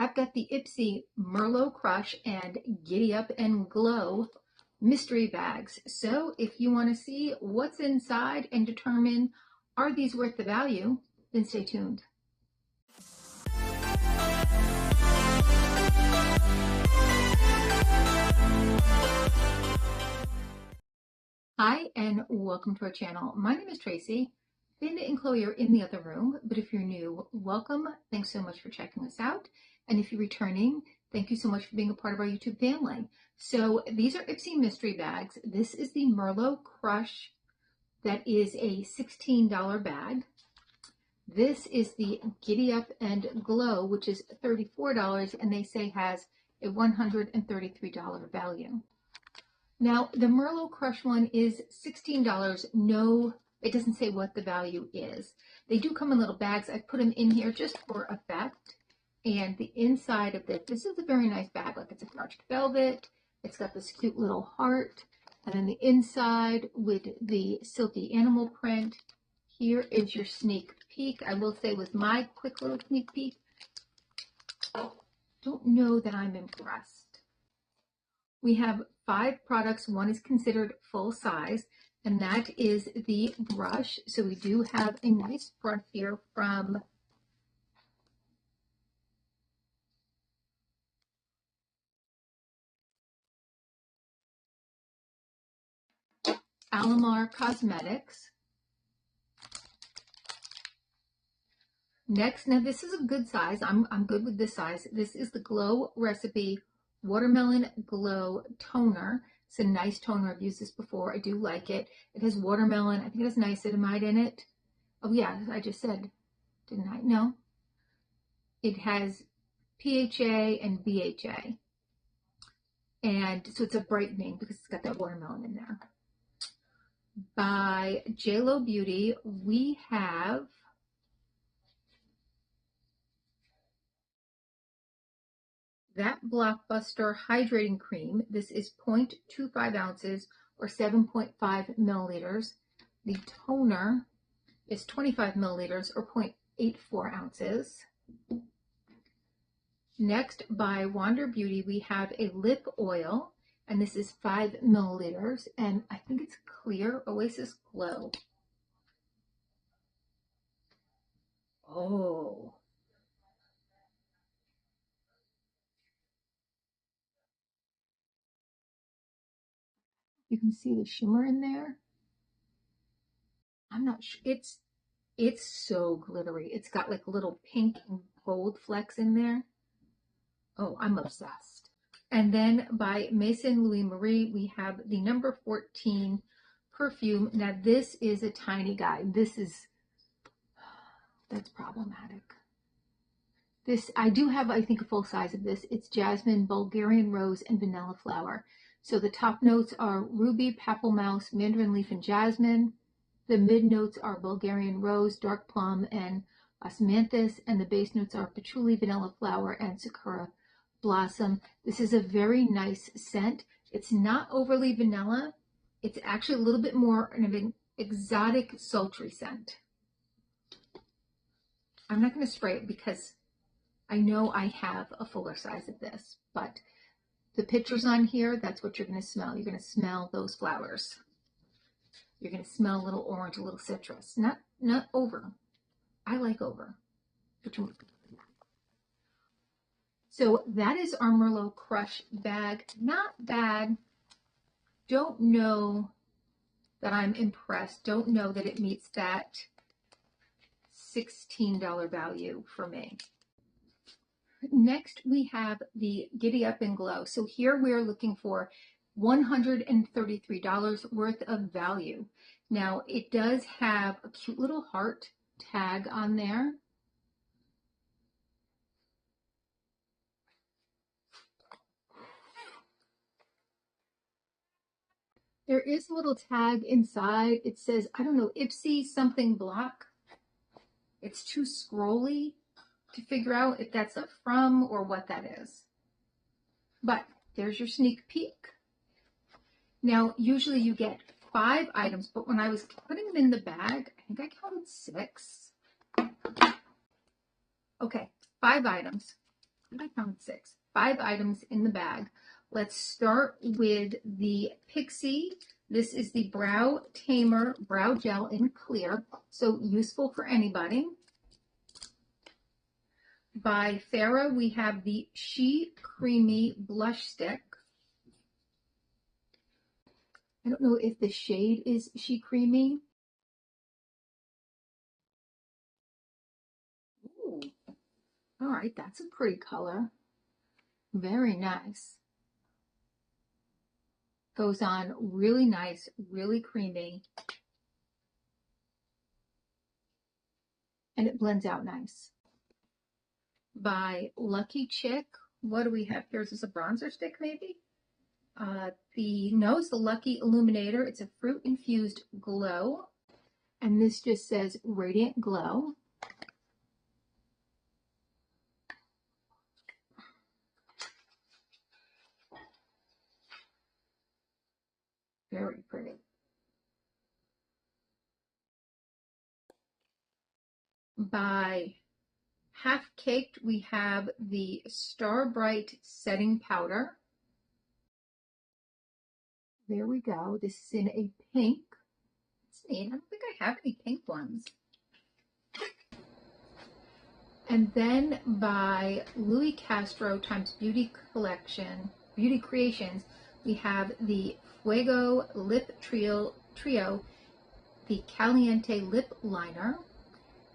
I've got the Ipsy Merlot Crush and Giddy Up and Glow mystery bags. So if you want to see what's inside and determine are these worth the value, then stay tuned. Hi and welcome to our channel. My name is Tracy. Ben and Chloe are in the other room, but if you're new, welcome. Thanks so much for checking us out. And if you're returning, thank you so much for being a part of our YouTube family. So these are Ipsy Mystery Bags. This is the Merlot Crush. That is a $16 bag. This is the Giddy Up and Glow, which is $34, and they say has a $133 value. Now, the Merlot Crush one is $16. No, it doesn't say what the value is. They do come in little bags. I put them in here just for effect. And the inside of this is a very nice bag. Like, it's a starched velvet. It's got this cute little heart. And then the inside with the silky animal print. Here is your sneak peek. I will say with my quick little sneak peek, don't know that I'm impressed. We have 5 products. One is considered full size, and that is the brush. So we do have a nice brush here from Alamar Cosmetics. Next, now this is a good size. I'm good with this size. This is the Glow Recipe Watermelon Glow Toner. It's a nice toner. I've used this before. I do like it. It has watermelon. I think it has niacinamide in it. Oh yeah, I just said, didn't I? No. It has PHA and BHA. And so it's a brightening because it's got that watermelon in there. By JLo Beauty, we have that Blockbuster Hydrating Cream. This is 0.25 ounces or 7.5 milliliters. The toner is 25 milliliters or 0.84 ounces. Next, by Wander Beauty, we have a lip oil, and this is 5 milliliters, and I think it's clear Oasis Glow. Oh. You can see the shimmer in there. I'm not sure. It's so glittery. It's got like little pink and gold flecks in there. Oh, I'm obsessed. And then by Maison Louis Marie, we have the number 14 perfume. Now this is a tiny guy. That's problematic. This, I do have, I think, a full size of this. It's jasmine, Bulgarian rose, and vanilla flower. So the top notes are ruby, papal mouse, mandarin leaf, and jasmine. The mid notes are Bulgarian rose, dark plum, and osmanthus. And the base notes are patchouli, vanilla flower, and sakura blossom. This is a very nice scent. It's not overly vanilla. It's actually a little bit more of an exotic, sultry scent. I'm not going to spray it because I know I have a fuller size of this, but the pictures on here, that's what you're going to smell. You're going to smell those flowers. You're going to smell a little orange, a little citrus. Not over. I like over. So that is our Merlot Crush bag. Not bad. Don't know that I'm impressed. Don't know that it meets that $16 value for me. Next, we have the Giddy Up and Glow. So here we're looking for $133 worth of value. Now, it does have a cute little heart tag on there. There is a little tag inside. It says, I don't know, Ipsy something block. It's too scrolly to figure out if that's a from or what that is. But there's your sneak peek. Now, usually you get 5 items, but when I was putting them in the bag, I think I counted 6. Okay, 5 items. I found 6. 5 items in the bag. Let's start with the Pixie. This is the Brow Tamer Brow Gel in clear, so useful for anybody. By Farah, we have the She Creamy Blush Stick. I don't know if the shade is She Creamy. Ooh. All right, that's a pretty color. Very nice. Goes on really nice, really creamy. And it blends out nice. By Lucky Chick, what do we have here? Is this a bronzer stick maybe? It's the Lucky Illuminator. It's a fruit infused glow. And this just says Radiant Glow. Very pretty. By Half Caked, we have the Star Bright Setting Powder. There we go. This is in a pink. It's neat. I don't think I have any pink ones. And then by Louis Castro times Beauty Creations, we have the Fuego Lip Trio, the Caliente Lip Liner,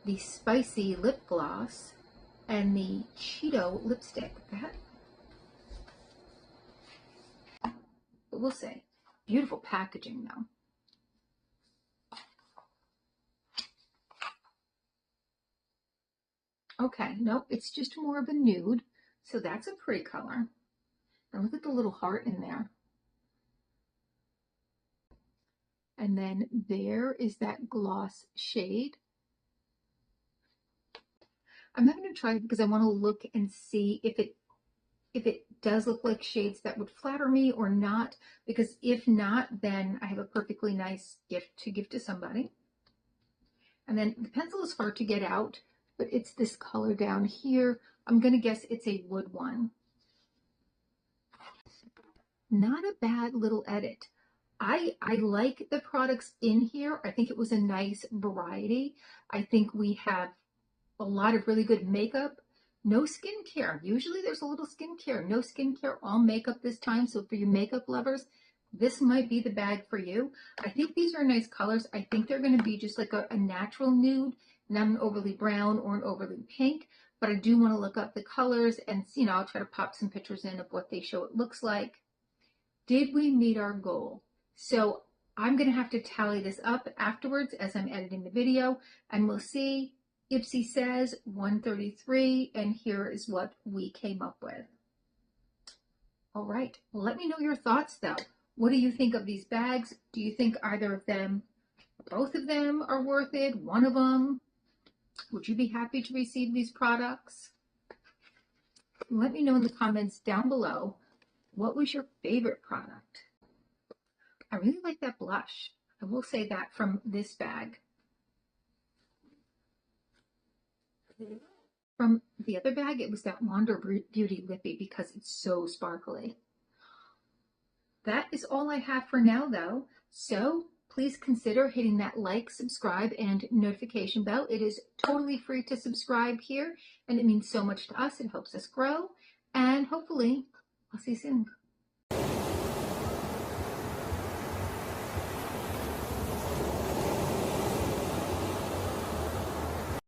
the Spicy Lip Gloss, and the Cheeto Lipstick. But we'll see. Beautiful packaging though. Okay, nope, it's just more of a nude, so that's a pretty color. And look at the little heart in there. And then there is that gloss shade. I'm not going to try it because I want to look and see if it does look like shades that would flatter me or not, because if not, then I have a perfectly nice gift to give to somebody. And then the pencil is hard to get out, but it's this color down here. I'm going to guess it's a wood one. Not a bad little edit. I like the products in here. I think it was a nice variety. I think we have a lot of really good makeup. No skincare. Usually there's a little skincare. No skincare, all makeup this time. So for you makeup lovers, this might be the bag for you. I think these are nice colors. I think they're going to be just like a natural nude, not an overly brown or an overly pink. But I do want to look up the colors and, I'll try to pop some pictures in of what they show it looks like. Did we meet our goal? So I'm going to have to tally this up afterwards as I'm editing the video, and we'll see. Ipsy says 133, and here is what we came up with. All right, well, let me know your thoughts though. What do you think of these bags? Do you think either of them, both of them are worth it? One of them? Would you be happy to receive these products? Let me know in the comments down below. What was your favorite product? I really like that blush. I will say that from this bag. From the other bag, it was that Wander Beauty Lippy because it's so sparkly. That is all I have for now though. So please consider hitting that like, subscribe, and notification bell. It is totally free to subscribe here, and it means so much to us. It helps us grow, and hopefully I'll see you soon.